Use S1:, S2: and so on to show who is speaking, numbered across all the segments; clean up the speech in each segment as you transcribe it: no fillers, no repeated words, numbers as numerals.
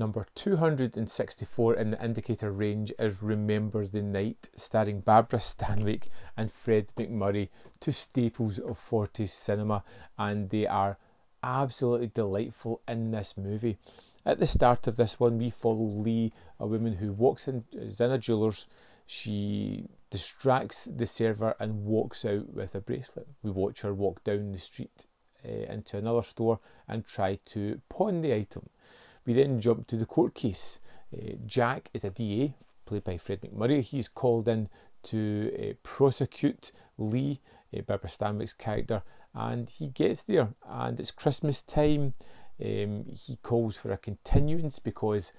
S1: Number 264 in the indicator range is Remember the Night, starring Barbara Stanwyck and Fred McMurray, two staples of 40s cinema, and they are absolutely delightful in this movie. At the start of this one, we follow Lee, a woman who is in a jeweller's. She distracts the server and walks out with a bracelet. We watch her walk down the street into another store and try to pawn the item. We then jump to the court case. Jack is a DA, played by Fred McMurray. He's called in to prosecute Lee, Barbara Stanwyck's character, and he gets there, and it's Christmas time. He calls for a continuance because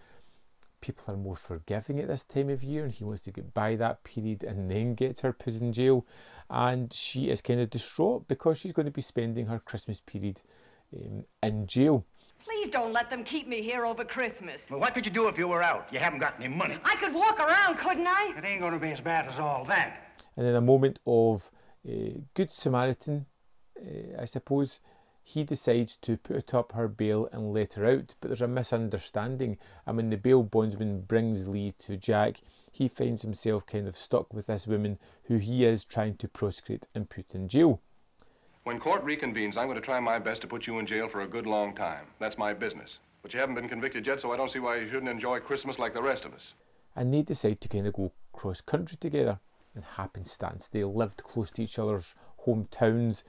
S1: people are more forgiving at this time of year, and he wants to get by that period and then gets her put in jail. And she is kind of distraught because she's going to be spending her Christmas period in jail.
S2: Please don't let them keep me here over Christmas.
S3: Well, what could you do if you were out? You haven't got any money.
S2: I could walk around, couldn't I?
S3: It ain't going to be as bad as all that.
S1: And in a moment of Good Samaritan, I suppose, he decides to put up her bail and let her out, but there's a misunderstanding, and when the bail bondsman brings Lee to Jack, he finds himself kind of stuck with this woman who he is trying to prosecute and put in jail.
S4: When court reconvenes, I'm going to try my best to put you in jail for a good long time. That's my business. But you haven't been convicted yet, so I don't see why you shouldn't enjoy Christmas like the rest of us.
S1: And they decide to kind of go cross-country together. In happenstance, they lived close to each other's hometowns.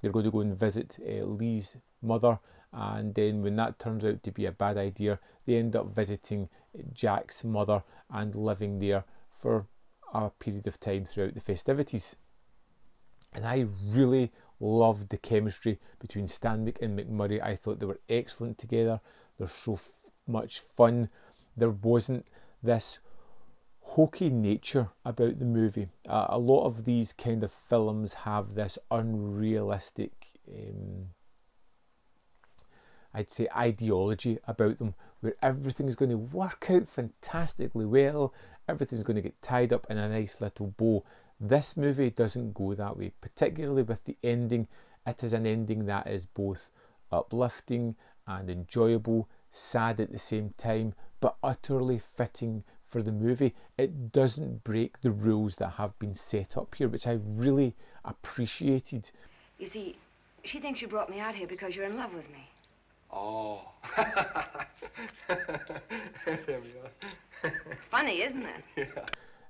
S1: They're going to go and visit Lee's mother, and then when that turns out to be a bad idea, they end up visiting Jack's mother and living there for a period of time throughout the festivities. And I really loved the chemistry between Stanwyck and McMurray. I thought they were excellent together. They're so much fun. There wasn't this hokey nature about the movie. A lot of these kind of films have this unrealistic, I'd say, ideology about them, where everything's going to work out fantastically well, everything's going to get tied up in a nice little bow. This movie doesn't go that way, particularly with the ending. It is an ending that is both uplifting and enjoyable, sad at the same time, but utterly fitting for the movie. It doesn't break the rules that have been set up here, which I really appreciated.
S2: You see, she thinks you brought me out here because you're in love with me.
S4: Oh. There we are.
S2: Funny, isn't it?
S4: Yeah.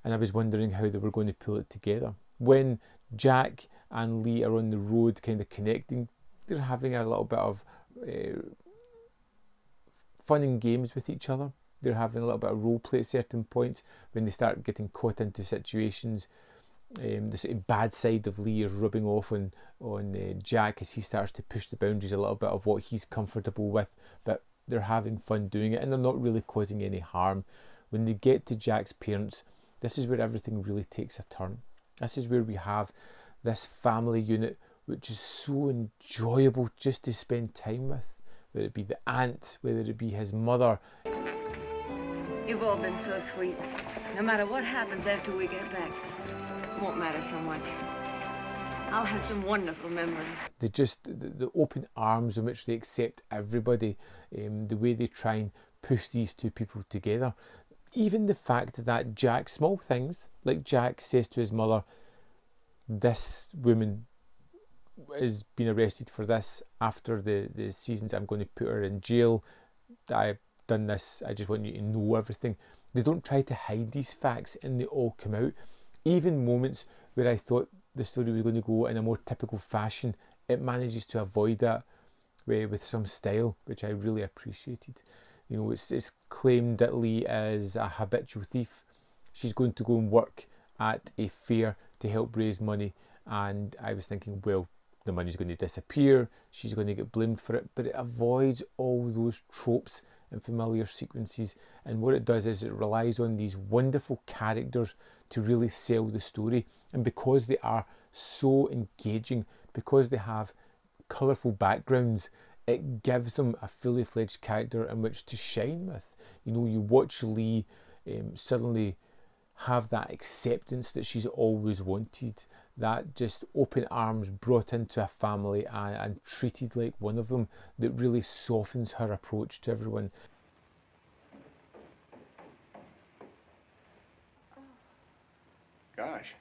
S1: And I was wondering how they were going to pull it together. When Jack and Lee are on the road kind of connecting, they're having a little bit of fun and games with each other. They're having a little bit of role play at certain points. When they start getting caught into situations, the sort of bad side of Lee is rubbing off on Jack as he starts to push the boundaries a little bit of what he's comfortable with, but they're having fun doing it and they're not really causing any harm. When they get to Jack's parents, this is where everything really takes a turn. This is where we have this family unit which is so enjoyable just to spend time with, whether it be the aunt, whether it be his mother.
S2: You've all been so sweet. No matter what happens after we get back, it won't matter so much. I'll have some wonderful memories.
S1: The open arms in which they accept everybody, the way they try and push these two people together. Even the fact that Jack, small things, like Jack says to his mother, this woman is being arrested for this, after the seasons I'm going to put her in jail, I've done this, I just want you to know everything. They don't try to hide these facts and they all come out. Even moments where I thought the story was going to go in a more typical fashion, it manages to avoid that with some style, which I really appreciated. You know, it's claimed that Lee is a habitual thief. She's going to go and work at a fair to help raise money, and I was thinking, well, the money's going to disappear, she's going to get blamed for it, but it avoids all those tropes and familiar sequences, and what it does is it relies on these wonderful characters to really sell the story. And because they are so engaging, because they have colourful backgrounds, it gives them a fully fledged character in which to shine with. You know, you watch Lee suddenly have that acceptance that she's always wanted, that just open arms brought into a family and treated like one of them, that really softens her approach to everyone.
S4: Gosh.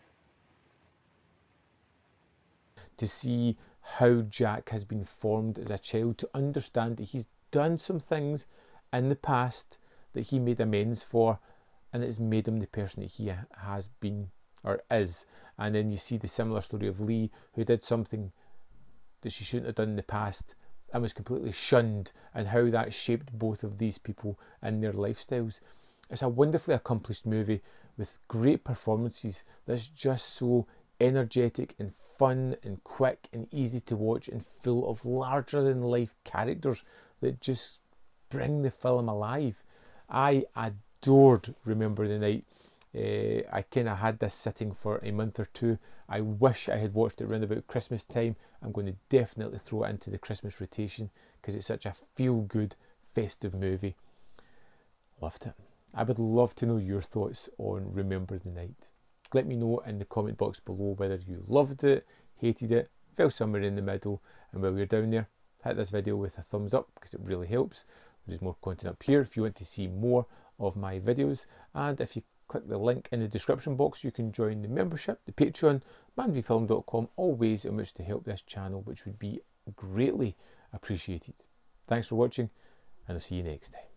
S1: To see how Jack has been formed as a child, to understand that he's done some things in the past that he made amends for, and it's made him the person that he has been or is. And then you see the similar story of Lee, who did something that she shouldn't have done in the past and was completely shunned, and how that shaped both of these people and their lifestyles. It's a wonderfully accomplished movie with great performances that's just so energetic and fun and quick and easy to watch and full of larger than life characters that just bring the film alive. I adored Remember the Night. I kind of had this sitting for a month or two. I wish I had watched it around about Christmas time. I'm going to definitely throw it into the Christmas rotation because it's such a feel-good, festive movie. Loved it. I would love to know your thoughts on Remember the Night. Let me know in the comment box below whether you loved it, hated it, fell somewhere in the middle, and while you're down there, hit this video with a thumbs up because it really helps. There's more content up here if you want to see more of my videos, and if you click the link in the description box, you can join the membership, the Patreon, manvfilm.com, all ways in which to help this channel, which would be greatly appreciated. Thanks for watching, and I'll see you next time.